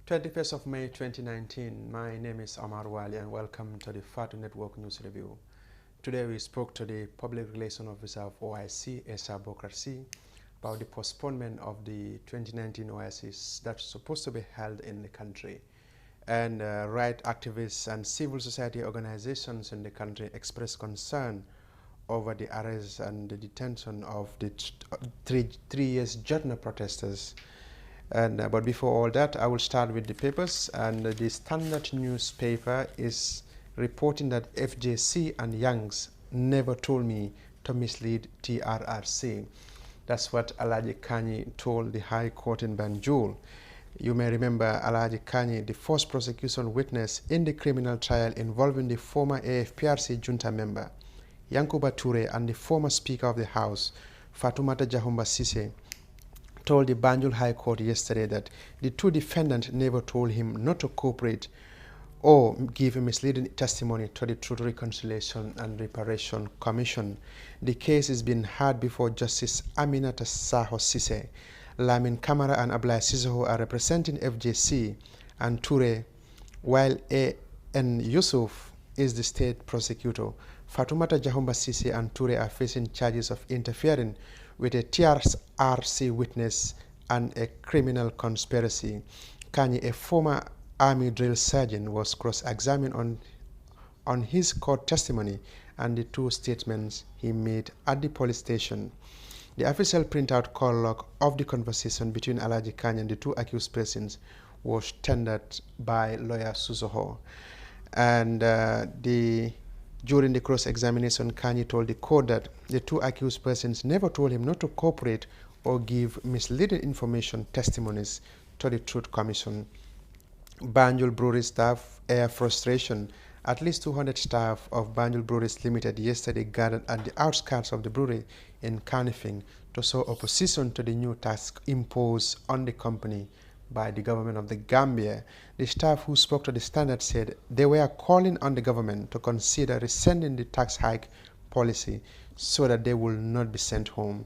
21st of May 2019. My name is Omar Wali and welcome to the Fatu Network News Review. Today we spoke to the Public Relations Officer of OIC, Esa Bokrasi, about the postponement of the 2019 OICs that's supposed to be held in the country. And right activists and civil society organizations in the country expressed concern over the arrest and the detention of the three years journal protesters. But before all that, I will start with the papers. And the Standard newspaper is reporting that FJC and Youngs never told me to mislead TRRC. That's what Alaji Kanyi told the High Court in Banjul. You may remember Alaji Kanyi, the first prosecution witness in the criminal trial involving the former AFPRC junta member, Yankuba Toure, and the former Speaker of the House, Fatoumata Jahumba Cissé, told the Banjul High Court yesterday that the two defendants never told him not to cooperate or give a misleading testimony to the Truth, Reconciliation and Reparation Commission. The case is being heard before Justice Aminata Saho Cissé. Lamin Kamara and Ablai Sissoko are representing FJC and Toure, while A.N. Yusuf is the state prosecutor. Fatoumata Jahumba Cissé and Toure are facing charges of interfering with a TRRC witness and a criminal conspiracy. Kanyi, a former army drill sergeant, was cross-examined on his court testimony and the two statements he made at the police station. The official printout call log of the conversation between Alaji Kanyi and the two accused persons was tendered by lawyer Susoho. And during the cross-examination, Kanyi told the court that the two accused persons never told him not to cooperate or give misleading information testimonies to the Truth Commission. Banjul Brewery staff air frustration. At least 200 staff of Banjul Breweries Limited yesterday gathered at the outskirts of the brewery in Kanifing to show opposition to the new tax imposed on the company by the government of the Gambia. The staff who spoke to the Standard said they were calling on the government to consider rescinding the tax hike policy so that they will not be sent home.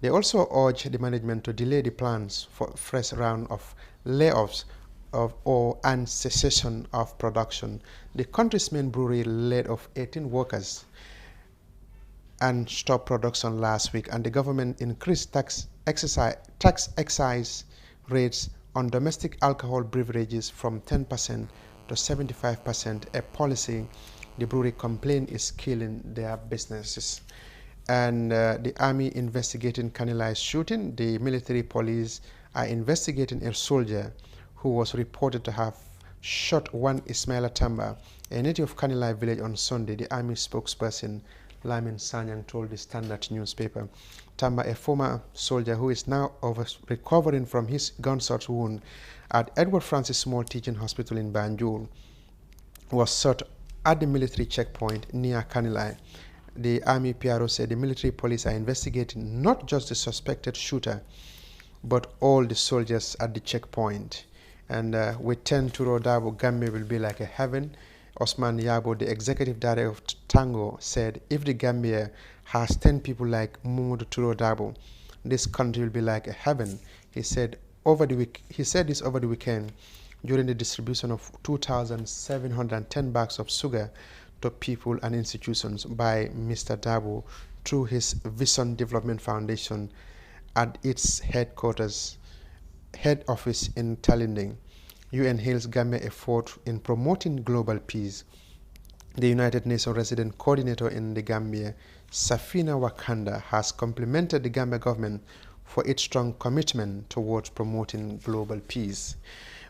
They also urged the management to delay the plans for a fresh round of layoffs and cessation of production. The country's main brewery laid off 18 workers and stopped production last week, and the government increased tax excise rates on domestic alcohol beverages from 10% to 75%, a policy the brewery complain is killing their businesses. And the army investigating Kanilai's shooting. The military police are investigating a soldier who was reported to have shot one Ismaila Tamba, a native of Kanilai village, on Sunday. The army spokesperson Lamin Sanyang told the Standard newspaper. Tamba, a former soldier who is now recovering from his gunshot wound at Edward Francis Small Teaching Hospital in Banjul, was shot at the military checkpoint near Kanilai. The Army PRO said the military police are investigating not just the suspected shooter, but all the soldiers at the checkpoint. And with 10 Turo Dabo, Gambia will be like a heaven. Osman Yabo, the executive director of Tango, said if the Gambia has 10 people like Mumudu Turo Dabo, this country will be like a heaven. He said this over the weekend during the distribution of 2,710 bags of sugar to people and institutions by Mr. Dabo through his Vision Development Foundation at its head office in Talinding. UN hails Gambia effort in promoting global peace. The United Nations resident coordinator in the Gambia, Safina Wakanda, has complimented the Gambia government for its strong commitment towards promoting global peace.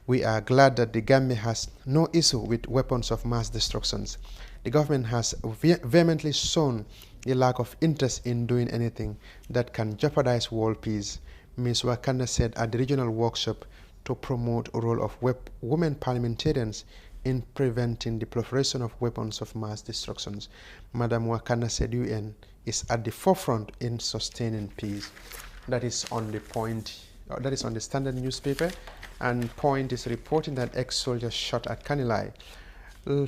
We are glad that the Gambia has no issue with weapons of mass destruction. The government has vehemently shown a lack of interest in doing anything that can jeopardize world peace, Ms. Wakanda said at the regional workshop to promote the role of women parliamentarians in preventing the proliferation of weapons of mass destruction. Madam Wakanda said UN is at the forefront in sustaining peace. That is on the point. That is on the Standard newspaper, and Point is reporting that ex-soldier shot at Kanilai.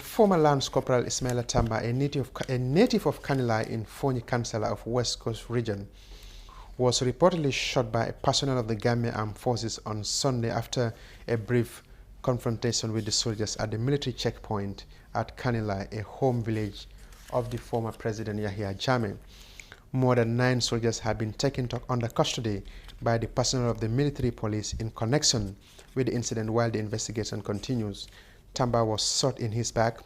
Former Lance Corporal Ismaila Tamba, a native of Kanilai in Fonyi Council of West Coast Region, was reportedly shot by personnel of the Gambia Armed Forces on Sunday after a brief confrontation with the soldiers at the military checkpoint at Kanila, a home village of the former President Yahya Jammeh. More than 9 soldiers have been taken under custody by the personnel of the military police in connection with the incident while the investigation continues. Tamba was shot in his back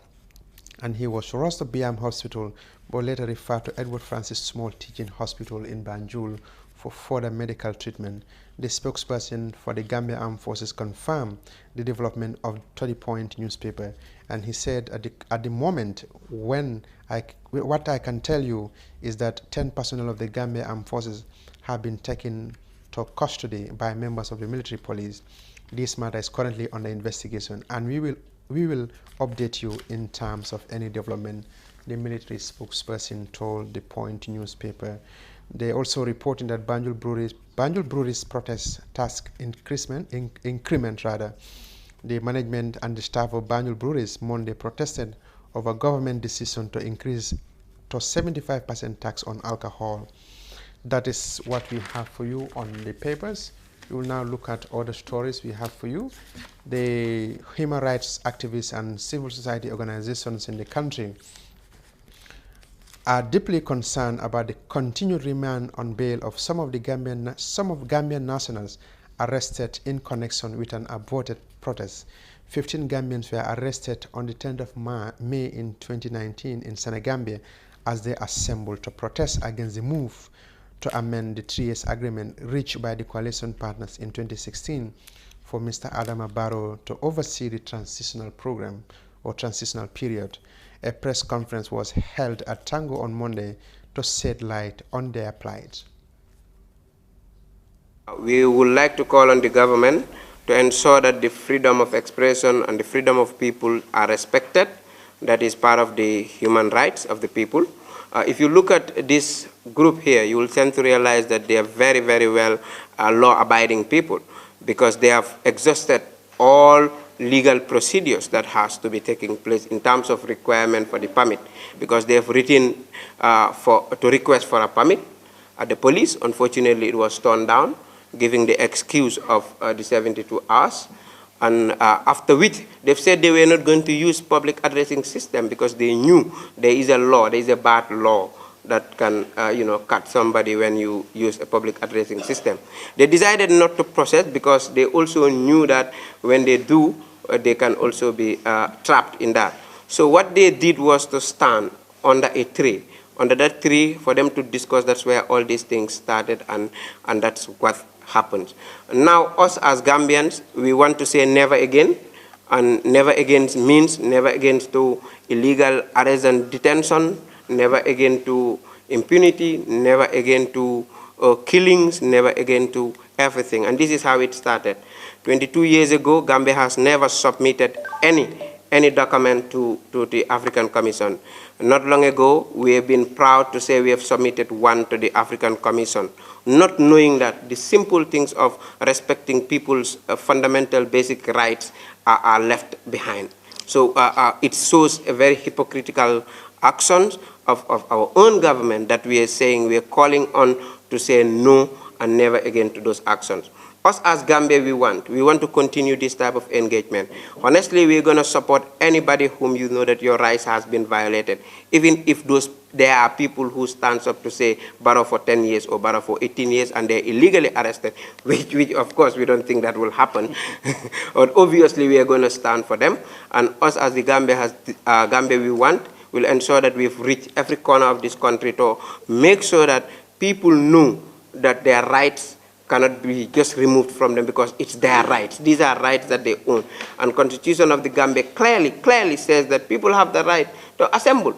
and he was rushed to Biam Hospital but later referred to Edward Francis Small Teaching Hospital in Banjul for further medical treatment. The spokesperson for the Gambia Armed Forces confirmed the development of 30-point newspaper, and he said at the moment what I can tell you is that 10 personnel of the Gambia Armed Forces have been taken to custody by members of the military police. This matter is currently under investigation, and we will update you in terms of any development, the military spokesperson told the Point newspaper. They also reporting that Banjul Brewery's protest task increment. The management and the staff of Banjul Breweries Monday protested over government decision to increase to 75% tax on alcohol. That is what we have for you on the papers. We will now look at other stories we have for you. The human rights activists and civil society organizations in the country are deeply concerned about the continued remand on bail of some of Gambian nationals arrested in connection with an aborted protest. 15 Gambians were arrested on the 10th of May in 2019 in Senegambia as they assembled to protest against the move to amend the 3 years agreement reached by the coalition partners in 2016 for Mr. Adama Barrow to oversee the transitional program or transitional period. A press conference was held at Tango on Monday to shed light on their plight. We would like to call on the government to ensure that the freedom of expression and the freedom of people are respected. That is part of the human rights of the people. If you look at this group here, you will tend to realize that they are very, very well law-abiding people because they have exhausted all legal procedures that has to be taking place in terms of requirement for the permit, because they have written to request for a permit at the police. Unfortunately, it was turned down, giving the excuse of the 72 hours. And after which, they've said they were not going to use public addressing system because they knew there is a law, there is a bad law that can, cut somebody when you use a public addressing system. They decided not to process because they also knew that when they do, they can also be trapped in that. So what they did was to stand under a tree. Under that tree, for them to discuss, that's where all these things started, and that's what happened. Now, us as Gambians, we want to say never again, and never again means never again to illegal arrest and detention, never again to impunity, never again to killings, never again to everything. And this is how it started. 22 years ago, Gambia has never submitted any document to the African Commission. Not long ago, we have been proud to say we have submitted one to the African Commission, not knowing that the simple things of respecting people's fundamental basic rights are left behind. So it shows a very hypocritical actions of our own government that we are saying, we are calling on to say no and never again to those actions. Us as Gambia, we want to continue this type of engagement. Honestly, we're going to support anybody whom you know that your rights has been violated, even if there are people who stands up to say Barrow for 10 years or Barrow for 18 years and they're illegally arrested, which of course we don't think that will happen. But obviously we are going to stand for them. And us as the Gambia we want will ensure that we've reached every corner of this country to make sure that people know that their rights cannot be just removed from them because it's their rights. These are rights that they own. And Constitution of the Gambia clearly says that people have the right to assemble.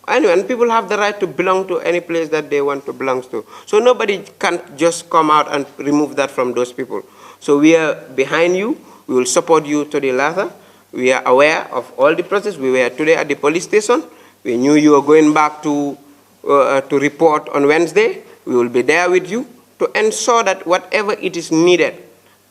Anyway, and people have the right to belong to any place that they want to belong to. So nobody can just come out and remove that from those people. So we are behind you. We will support you to the latter. We are aware of all the process. We were today at the police station. We knew you were going back to report on Wednesday. We will be there with you to ensure that whatever it is needed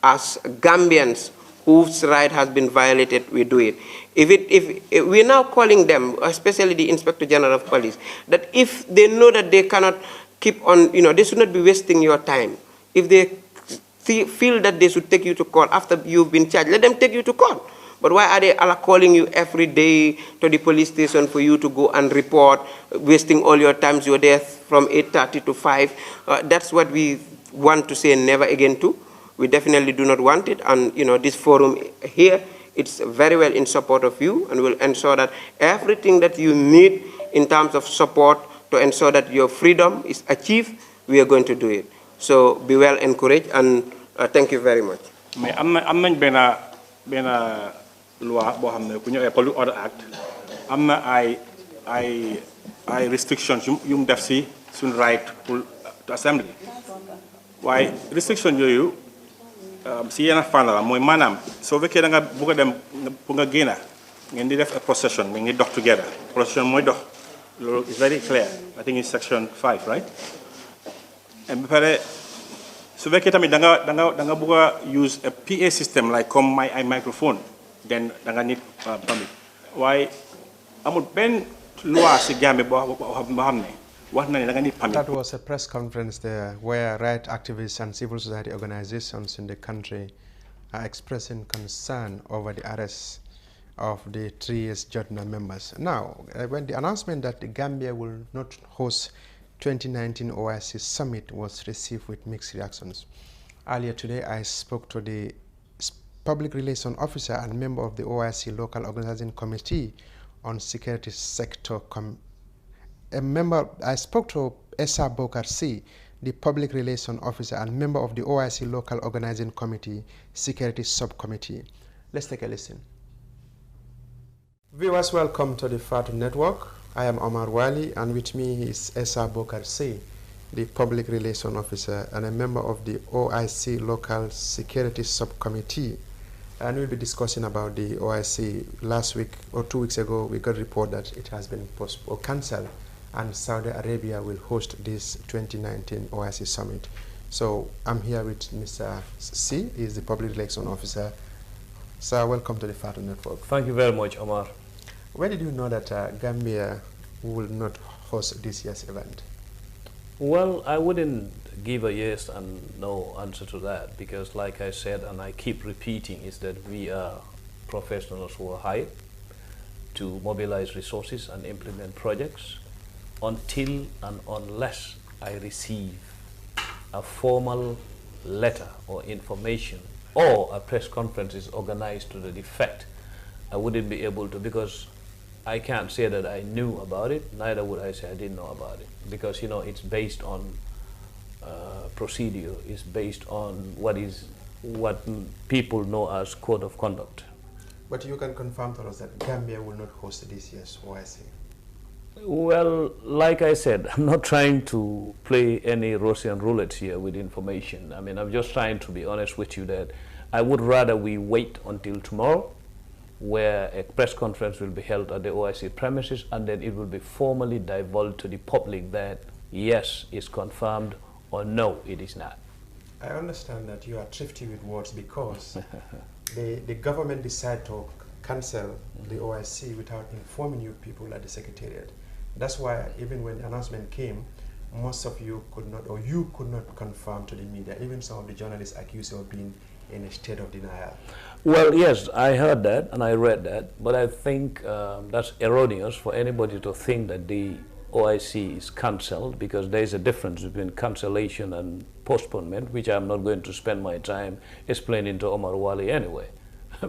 as Gambians whose right has been violated, we do it. If we're now calling them, especially the Inspector General of Police, that if they know that they cannot keep on, they should not be wasting your time. If they feel that they should take you to court after you've been charged, let them take you to court. But why are they calling you every day to the police station for you to go and report, wasting all your times? You're there from 8:30 to 5. That's what we want to say never again to. We definitely do not want it. And this forum here, it's very well in support of you, and will ensure that everything that you need in terms of support to ensure that your freedom is achieved, we are going to do it. So be well encouraged, and thank you very much. Mais am nañ benn loi boo xam ne ku ñëwee Public Order Act am na ay restrictions yu mu def si suñ right pour to assembly waaye restriction yooyu si yenn fànn la mooy maanaam soo fekkee da nga bëgg a dem pour nga génna ngeen di def a procession ngeen di dox together procession mooy dox loolu is very clear I think it's section 5 right and ba pare su fekkee tamit da nga bëgg a use a PA system like comme ay microphone then da nga need permit waaye amul benn loi si Gambie boo xam ne wax na ne da nga need permit. That was a press conference there where right activists and civil society organizations in the country are expressing concern over the arrest of the 3 years Jotna members. Now, when the announcement that the Gambia will not host 2019 OIC summit was received with mixed reactions. Earlier today, I spoke to the public relations officer and member of the OIC local organizing committee on security sector. I spoke to Esa Bokarsi, the public relations officer and member of the OIC local organizing committee security subcommittee. Let's take a listen. Viewers, welcome to the Fatu Network. I am Omar Wali, and with me is Esa Bokarsi, the public relations officer and a member of the OIC local security subcommittee. And we'll be discussing about the OIC. Last week or 2 weeks ago, we got a report that it has been postponed or cancelled, and Saudi Arabia will host this 2019 OIC summit. So I'm here with Mr. C, he is the public relations officer. Sir, welcome to the Fatu Network. Thank you very much, Omar. When did you know that Gambia will not host this year's event? Well, I wouldn't give a yes and no answer to that, because like I said, and I keep repeating, is that we are professionals who are hired to mobilize resources and implement projects until and unless I receive a formal letter or information or a press conference is organized to that effect. I wouldn't be able to, because I can't say that I knew about it, neither would I say I didn't know about it, because it's based on procedure, it's based on what people know as code of conduct. But you can confirm to us that Gambia will not host this year's OIC. Well, like I said, I'm not trying to play any Russian roulette here with information. I mean, I'm just trying to be honest with you that I would rather we wait until tomorrow, where a press conference will be held at the OIC premises, and then it will be formally divulged to the public that yes, it's confirmed, or no, it is not. I understand that you are thrifty with words, because the government decided to cancel the OIC without informing you people at the Secretariat. That's why even when the announcement came, most of you could not, or you could not confirm to the media. Even some of the journalists accused you of being in a state of denial. Well, yes, I heard that and I read that, but I think that's erroneous for anybody to think that the OIC is cancelled, because there is a difference between cancellation and postponement, which I'm not going to spend my time explaining to Omar Wali anyway,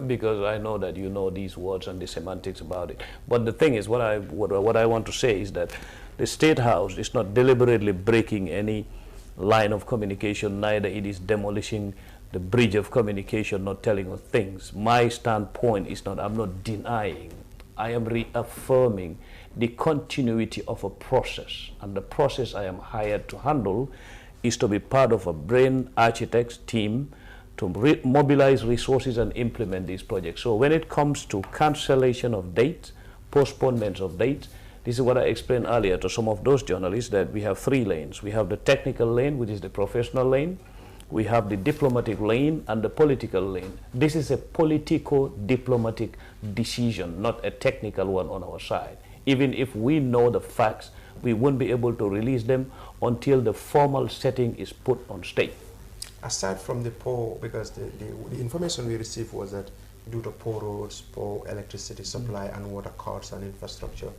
because I know that you know these words and the semantics about it. But the thing is, what I want to say is that the State House is not deliberately breaking any line of communication, neither it is demolishing the bridge of communication, not telling us things. My standpoint is not, I'm not denying, I am reaffirming the continuity of a process, and the process I am hired to handle is to be part of a brain architects team to mobilize resources and implement these projects. So when it comes to cancellation of dates, postponements of dates, this is what I explained earlier to some of those journalists, that we have 3 lanes. We have the technical lane, which is the professional lane. We have the diplomatic lane and the political lane. This is a politico-diplomatic decision, not a technical one on our side. Even if we know the facts, we won't be able to release them until the formal setting is put on stage. Aside from the poll, because the information we received was that due to poor roads, poor electricity supply, and water costs and infrastructure,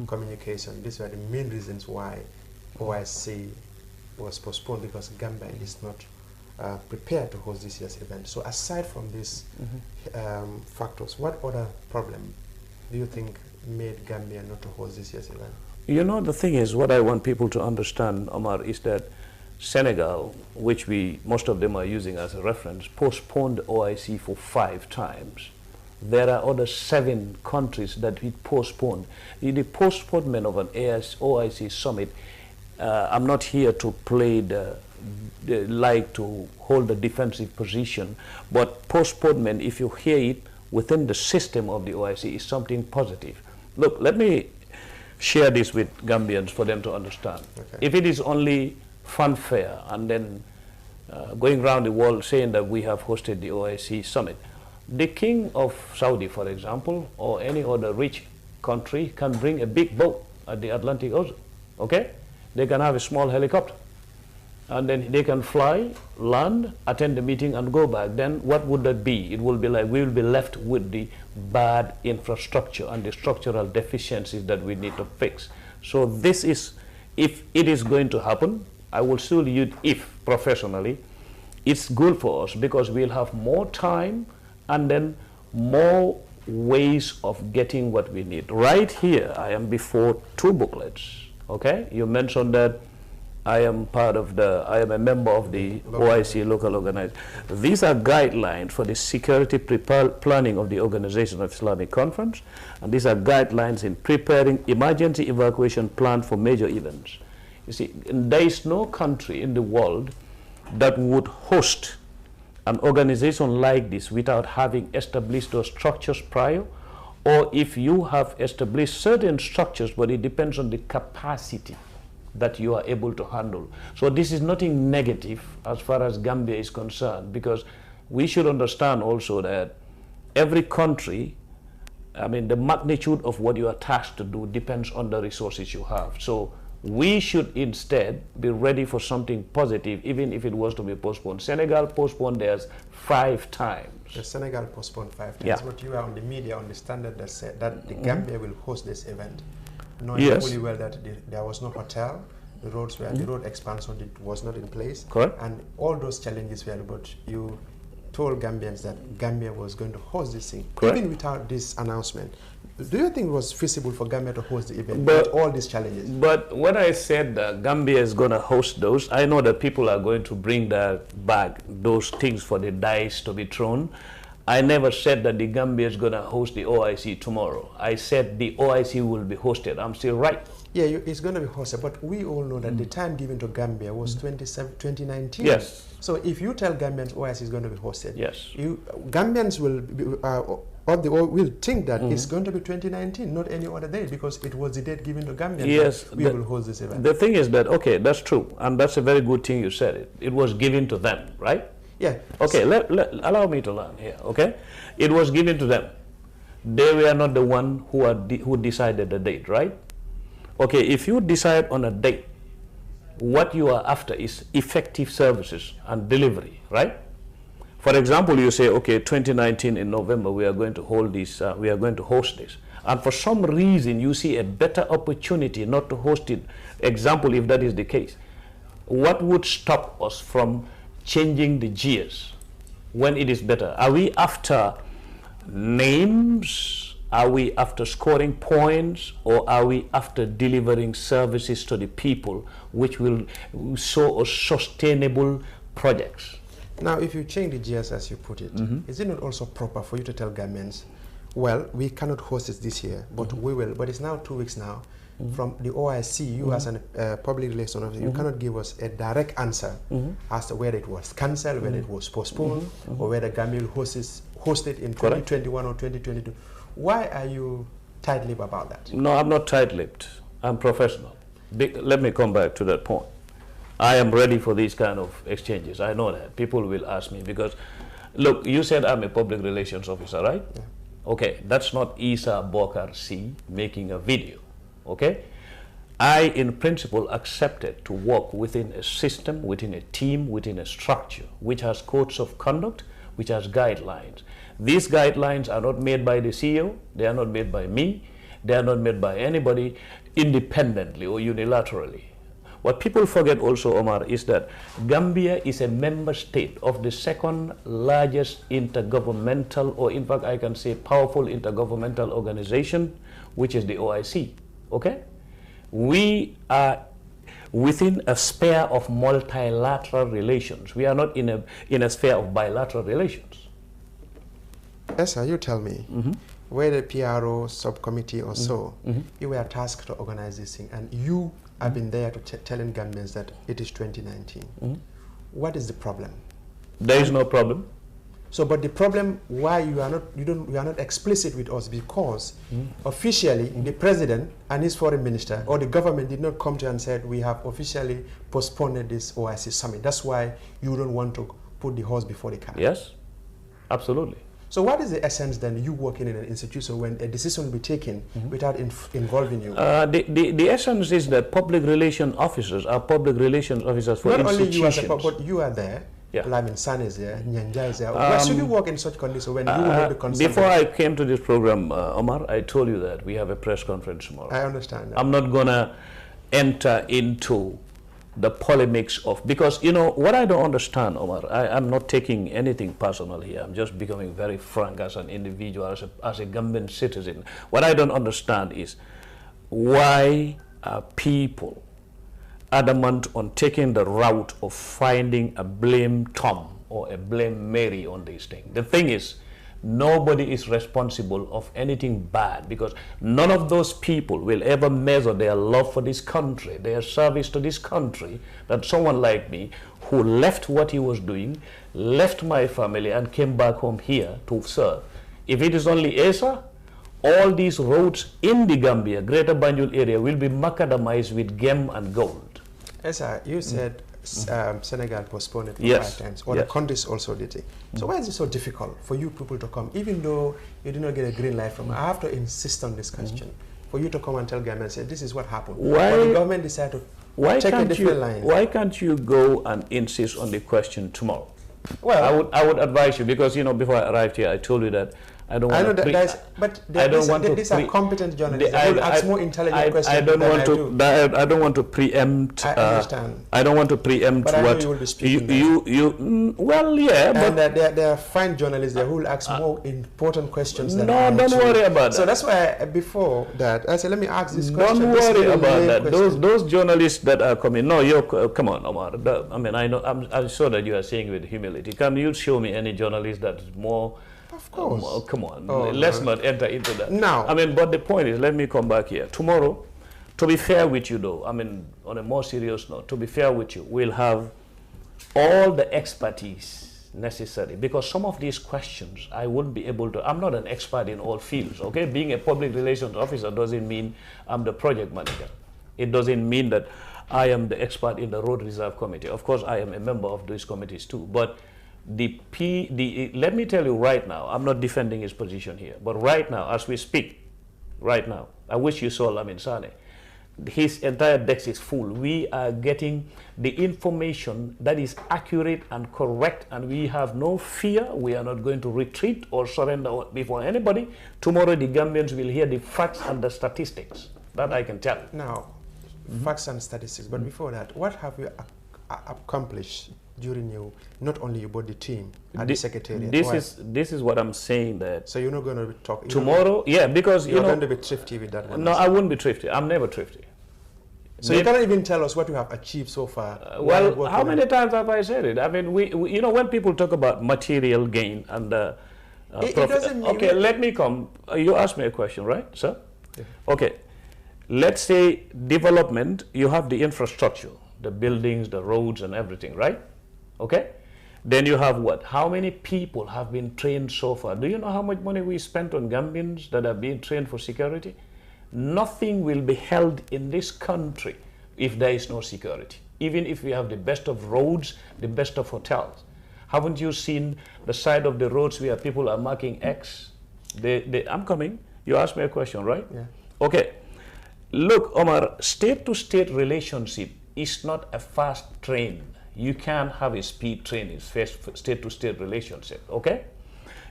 communication. These were the main reasons why OIC was postponed, because Gambia is not prepared to host this year's event. So aside from these factors, what other problem do you think made Gambia not to host this year's event? You know, the thing is, what I want people to understand, Omar, is that Senegal, which most of them are using as a reference, postponed OIC for 5 times. There are other 7 countries that we postponed. In the postponement of an OIC summit, I'm not here to play like to hold a defensive position, but postponement, if you hear it within the system of the OIC, is something positive. Look, let me share this with Gambians for them to understand. Okay. If it is only fanfare and then going around the world saying that we have hosted the OIC summit, the king of Saudi, for example, or any other rich country can bring a big boat at the Atlantic Ocean, okay? They can have a small helicopter, and then they can fly, land, attend the meeting, and go back. Then what would that be? It will be like we will be left with the bad infrastructure and the structural deficiencies that we need to fix. So this is, if it is going to happen, I will still use if professionally, it's good for us because we'll have more time and then more ways of getting what we need. Right here, I am before 2 booklets, okay? You mentioned that I am a member of the OIC local organization. These are guidelines for the security planning of the Organization of Islamic Conference, and these are guidelines in preparing emergency evacuation plan for major events. You see, there is no country in the world that would host an organization like this without having established those structures prior, or if you have established certain structures, but it depends on the capacity that you are able to handle. So this is nothing negative as far as Gambia is concerned, because we should understand also that every country, I mean, the magnitude of what you are tasked to do depends on the resources you have. So we should instead be ready for something positive, even if it was to be postponed. Senegal postponed theirs 5 times. The Senegal postponed 5 times, yeah. But you are on the media, on the standard that said that the Gambia will host this event, knowing fully well that there was no hotel, the roads were, the road expansion was not in place. Correct. And all those challenges were, but you told Gambians that Gambia was going to host this thing. Correct. Even without this announcement. Do you think it was feasible for Gambia to host the event with all these challenges? But when I said that Gambia is going to host those, I know that people are going to bring back those things for the dice to be thrown. I never said that the Gambia is going to host the OIC tomorrow. I said the OIC will be hosted. I'm still right. Yeah, it's going to be hosted, but we all know that the time given to Gambia was 2019. Yes. So if you tell Gambians OIC is going to be hosted, yes, Gambians will think that it's going to be 2019, not any other day, because it was the date given to Gambians. Yes, we will host this event. The thing is that, okay, that's true, and that's a very good thing you said it. It was given to them, right? Yeah. Okay, allow me to learn here, okay? It was given to them. They were not the one who decided the date, right? Okay, if you decide on a date, what you are after is effective services and delivery, right? For example, you say, okay, 2019 in November, we are going to hold this, we are going to host this. And for some reason, you see a better opportunity not to host it. Example, if that is the case, what would stop us from changing the gears when it is better? Are we after names? Are we after scoring points, or are we after delivering services to the people which will show us sustainable projects? Now, if you change the gears as you put it, is it not also proper for you to tell Gambians, well, we cannot host it this year, but we will, but it's now 2 weeks now, from the OIC, you as a public relations officer, you cannot give us a direct answer as to whether it was cancelled, whether it was postponed, or whether Gambia will host it in 2021 or 2022. Why are you tight-lipped about that? No, I'm not tight-lipped. I'm professional. Let me come back to that point. I am ready for these kind of exchanges. I know that. People will ask me because, look, you said I'm a public relations officer, right? Yeah. Okay, that's not Isa Bokar C making a video, okay? I, in principle, accepted to work within a system, within a team, within a structure, which has codes of conduct, which has guidelines. These guidelines are not made by the CEO, they are not made by me, they are not made by anybody independently or unilaterally. What people forget also, Omar, is that Gambia is a member state of the second largest intergovernmental, or in fact I can say powerful intergovernmental organization, which is the OIC, okay? We are within a sphere of multilateral relations. We are not in a sphere of bilateral relations. Yes, sir, you tell me, where the PRO subcommittee or so, you were tasked to organize this thing, and you have been there to telling Gambians that it is 2019. What is the problem? There is no problem. So, but the problem why you are not explicit with us, because officially the president and his foreign minister or the government did not come to you and said we have officially postponed this OIC summit. That's why you don't want to put the horse before the cart. Yes, absolutely. So what is the essence then, you working in an institution when a decision will be taken without involving you? The essence is that public relations officers are public relations officers for not institutions. Not only you, but you are there. Yeah. Lamin San is there, Nyanja is there. Why should you work in such conditions when you will not be concerned? Before I came to this program, Omar, I told you that we have a press conference tomorrow. I understand that. I'm not going to enter into the polemics of, because, you know, what I don't understand, Omar, I'm not taking anything personal here. I'm just becoming very frank as an individual, as a Gambian citizen. What I don't understand is why are people adamant on taking the route of finding a blame Tom or a blame Mary on these things. The thing is, nobody is responsible of anything bad, because none of those people will ever measure their love for this country, their service to this country, that someone like me who left what he was doing, left my family and came back home here to serve. If it is only Asa, all these roads in the Gambia, Greater Banjul area, will be macadamized with gem and gold. Esa, you said Senegal postponed it 5 times. Other Yes. countries also did it. So why is it so difficult for you people to come, even though you did not get a green light from? I have to insist on this question for you to come and tell Gambians, say this is what happened. Why? But the government decided to take a different line. Why can't you go and insist on the question tomorrow? Well, I would advise you, because, you know, before I arrived here, I told you that I don't want to. These are competent journalists. They will ask more intelligent questions. I don't want to preempt. I understand. I don't want to preempt but I know what you will be speaking well, yeah, and but there are fine journalists there who will ask more important questions than no, don't worry about that. So that's why before that I said, let me ask this question. Don't worry about that. Those journalists that are coming. No, come on, Omar. I mean, I know. I'm sure that you are saying with humility. Can you show me any journalist that is more? Of course. Come on, Oh, let's not enter into that. Now, I mean, but the point is, let me come back here. Tomorrow, to be fair with you though, I mean, on a more serious note, to be fair with you, we'll have all the expertise necessary, because some of these questions I wouldn't be able to. I'm not an expert in all fields, okay? Being a public relations officer doesn't mean I'm the project manager. It doesn't mean that I am the expert in the road reserve committee. Of course, I am a member of these committees too, but let me tell you right now, I'm not defending his position here, but right now, as we speak, right now, I wish you saw Lamin Sane. His entire desk is full. We are getting the information that is accurate and correct, and we have no fear. We are not going to retreat or surrender before anybody. Tomorrow, the Gambians will hear the facts and the statistics. That I can tell you. Now, facts and statistics, but before that, what have you accomplished during you, not only you, but the team and the secretariat? This is what I'm saying, that so you're not going to be talking tomorrow. Yeah, because you're going to be thrifty with that one. No, I wouldn't be thrifty. I'm never thrifty. So you cannot even tell us what you have achieved so far. Well, how many times have I said it? I mean, we you know, when people talk about material gain and it doesn't mean. Okay, let me come. You asked me a question, right, sir? Yeah. Okay, let's say development. You have the infrastructure, the buildings, the roads, and everything, right? Okay, then you have what? How many people have been trained so far? Do you know how much money we spent on Gambians that are being trained for security? Nothing will be held in this country if there is no security. Even if we have the best of roads, the best of hotels. Haven't you seen the side of the roads where people are marking X? I'm coming. You asked me a question, right? Yeah. Okay. Look, Omar, state-to-state relationship is not a fast train. You can't have a speed train in state-to-state relationship, okay?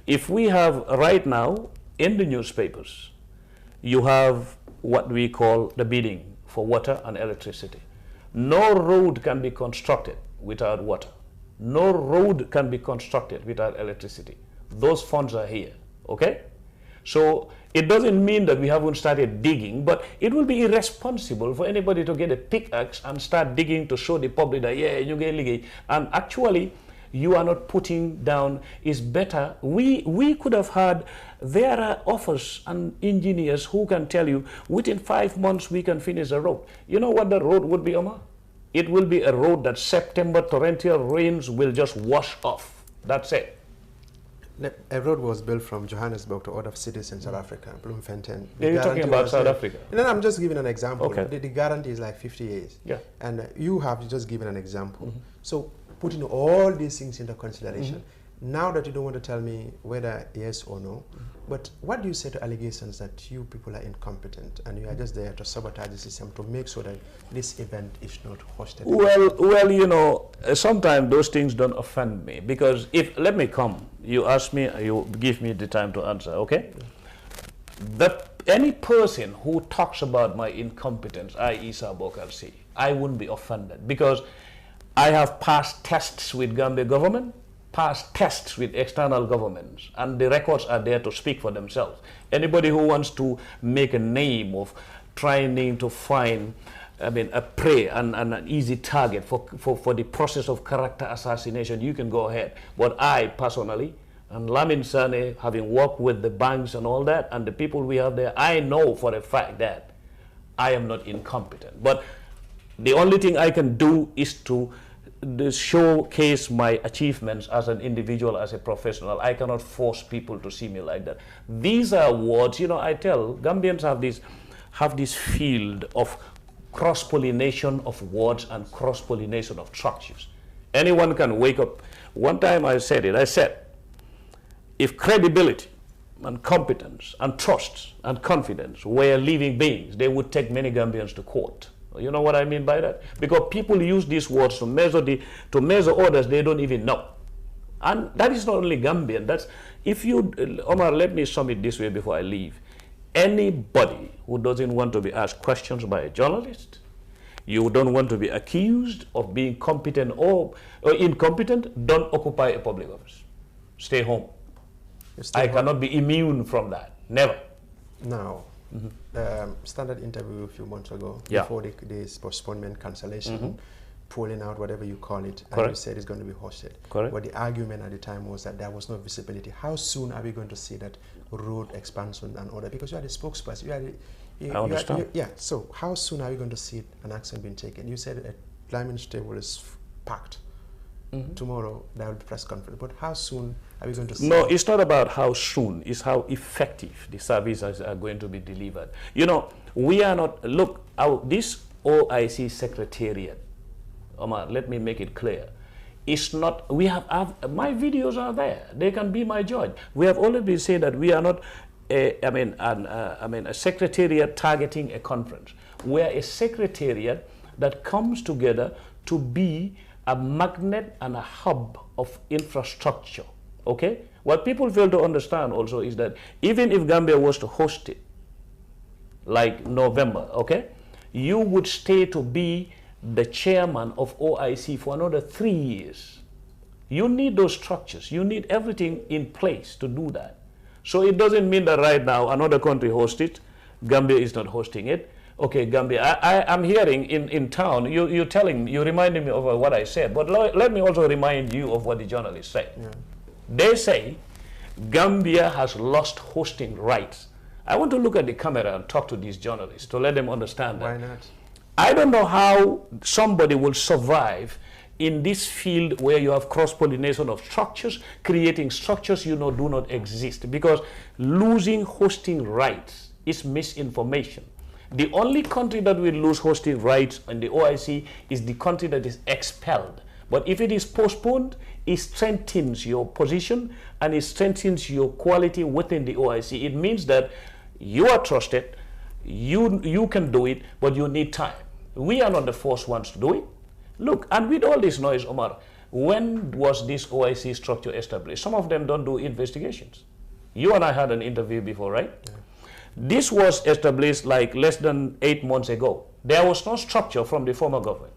If we have right now in the newspapers, you have what we call the bidding for water and electricity. No road can be constructed without water. No road can be constructed without electricity. Those funds are here, okay? So it doesn't mean that we haven't started digging, but it will be irresponsible for anybody to get a pickaxe and start digging to show the public that, yeah, you get legal. And actually, you are not putting down is better. We could have had, there are offers and engineers who can tell you within 5 months we can finish the road. You know what the road would be, Omar? It will be a road that September torrential rains will just wash off. That's it. A road was built from Johannesburg to other cities in South Africa, Bloemfontein. You're talking about South Africa? No, I'm just giving an example. Okay. The guarantee is like 50 years. Yeah. And you have just given an example. So putting all these things into consideration, now that you don't want to tell me whether yes or no, but what do you say to allegations that you people are incompetent and you are just there to sabotage the system to make sure that this event is not hosted? Well, you know, sometimes those things don't offend me because if, let me come, you ask me, you give me the time to answer, okay? That any person who talks about my incompetence, i.e. Sabokarsi, I wouldn't be offended because I have passed tests with Gambia government, passed tests with external governments, and the records are there to speak for themselves. Anybody who wants to make a name of trying to find, I mean, a prey and an easy target for the process of character assassination, you can go ahead. But I personally, and Lamin Sane, having worked with the banks and all that, and the people we have there, I know for a fact that I am not incompetent. But the only thing I can do is to showcase my achievements as an individual, as a professional. I cannot force people to see me like that. These are words, you know, I tell Gambians have this field of cross-pollination of words and cross-pollination of structures. Anyone can wake up. One time I said it, I said, if credibility and competence and trust and confidence were living beings, they would take many Gambians to court. You know what I mean by that? Because people use these words to measure others they don't even know. And that is not only Gambian. That's, if you, Omar, let me sum it this way before I leave. Anybody who doesn't want to be asked questions by a journalist, you don't want to be accused of being competent or incompetent, don't occupy a public office. Stay home. I cannot be immune from that. Never. Now, standard interview a few months ago, before this postponement, cancellation, pulling out, whatever you call it, and you said it's going to be hosted. Correct. But the argument at the time was that there was no visibility. How soon are we going to see that road expansion and all that? Because you are the spokesperson. I understand. So how soon are we going to see an action being taken? You said that Lyman's table is packed. Tomorrow there will be press conference. But how soon are we going to see? No, it's not about how soon. It's how effective the services are going to be delivered. You know, we are not, look, this OIC secretariat, Omar, let me make it clear. It's not, we have my videos are there. They can be my judge. We have always been saying that we are not, a secretariat targeting a conference. We are a secretariat that comes together to be a magnet and a hub of infrastructure, okay? What people fail to understand also is that even if Gambia was to host it, like November, okay, you would stay to be the chairman of OIC for another 3 years. You need those structures. You need everything in place to do that. So it doesn't mean that right now another country hosts it, Gambia is not hosting it. Okay, Gambia, I'm hearing in town, you're reminding me of what I said, but let me also remind you of what the journalists say. They say Gambia has lost hosting rights. I want to look at the camera and talk to these journalists to let them understand that. Why not? I don't know how somebody will survive in this field where you have cross-pollination of structures, creating structures you know do not exist, because losing hosting rights is misinformation. The only country that will lose hosting rights in the OIC is the country that is expelled. But if it is postponed, it strengthens your position and it strengthens your quality within the OIC. It means that you are trusted, you can do it, but you need time. We are not the first ones to do it. Look, and with all this noise, Omar, when was this OIC structure established? Some of them don't do investigations. You and I had an interview before, right? Yeah. This was established like less than 8 months ago. There was no structure from the former government.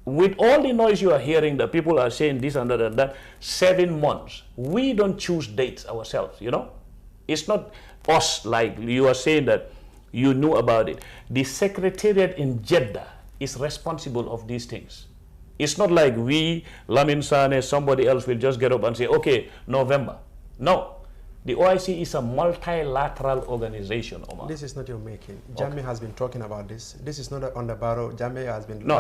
With all the noise you are hearing that people are saying this and that and that, 7 months. We don't choose dates ourselves, you know? It's not us like you are saying that you knew about it. The secretariat in Jeddah is responsible of these things. It's not like we, Lamin Sane, somebody else will just get up and say, okay, November. No. The OIC is a multilateral organization, Omar. This is not your making. Jammeh has been talking about this. This is not on the Barrow. Jammeh has been... No,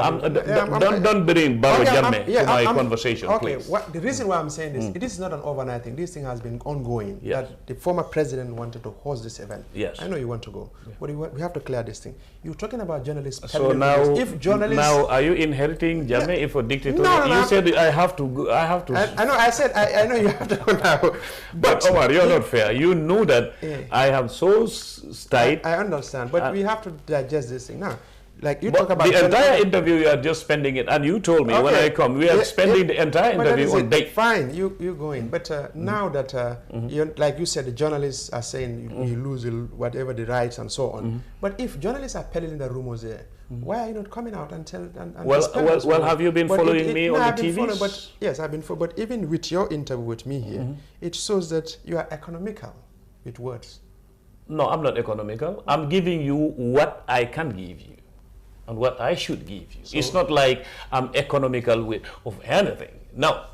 don't bring Barrow Jammeh to my conversation, okay, please. The reason why I'm saying this, this is not an overnight thing. This thing has been ongoing. Yes. That the former president wanted to host this event. Yes. I know you want to go, but we have to clear this thing. You're talking about journalists... So now, if journalists... now, are you inheriting Jammeh for dictator? No, you said I have to go, I know, I said, I know you have to go now. But Omar, you're not fair. You know that I have so tight. I understand, but we have to digest this thing now. Like you talk about the entire interview, you are just spending it, and you told me when I come, we are spending the entire interview on date. Fine, you going, but now that like you said, the journalists are saying you lose whatever the rights and so on. But if journalists are peddling the rumors there, why are you not coming out and tell? Well, have you been following me on the TV? Yes, I've been following. But even with your interview with me here, it shows that you are economical with words. No, I'm not economical. I'm giving you what I can give you and what I should give you. So it's not like I'm economical of anything. No.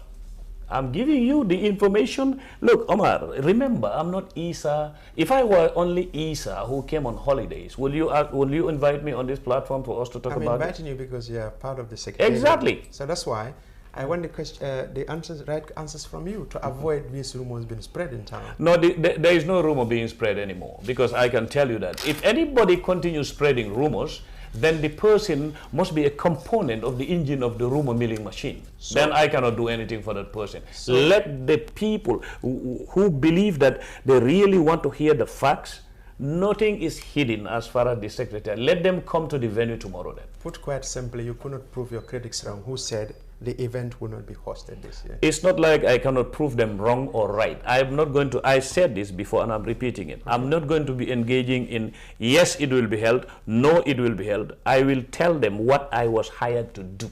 I'm giving you the information. Look, Omar, remember, I'm not Isa. If I were only Isa who came on holidays, will you invite me on this platform for us to talk about it? I'm inviting you because you're part of the secretariat. Exactly. So that's why I want the question, right answers from you to avoid these rumors being spread in town. No, there is no rumor being spread anymore, because I can tell you that if anybody continues spreading rumors, then the person must be a component of the engine of the rumor milling machine. So, then I cannot do anything for that person. So, let the people who believe that they really want to hear the facts, nothing is hidden as far as the secretary. Let them come to the venue tomorrow then. Put quite simply, you could not prove your critics wrong who said the event will not be hosted this year. It's not like I cannot prove them wrong or right. I'm not going to, I said this before and I'm repeating it. Okay. I'm not going to be engaging in, yes, it will be held, no, it will be held. I will tell them what I was hired to do.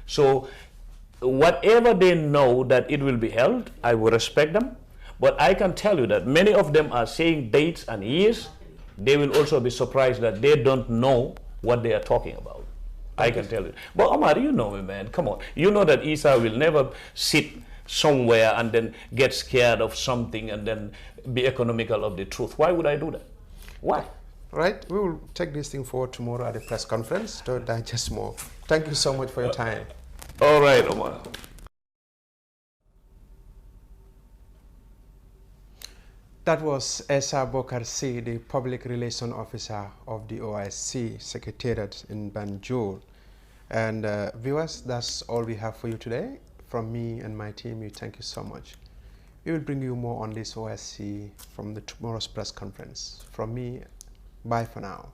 So whatever they know that it will be held, I will respect them. But I can tell you that many of them are saying dates and years. They will also be surprised that they don't know what they are talking about. I can tell you. But Omar, you know me, man. Come on. You know that Isa will never sit somewhere and then get scared of something and then be economical of the truth. Why would I do that? Why? Right. We will take this thing forward tomorrow at the press conference to digest more. Thank you so much for your time. All right, Omar. That was Esa Bokarsi, the Public Relations Officer of the OIC Secretariat in Banjul. And viewers, that's all we have for you today. From me and my team, we thank you so much. We will bring you more on this OIC from the tomorrow's press conference. From me, bye for now.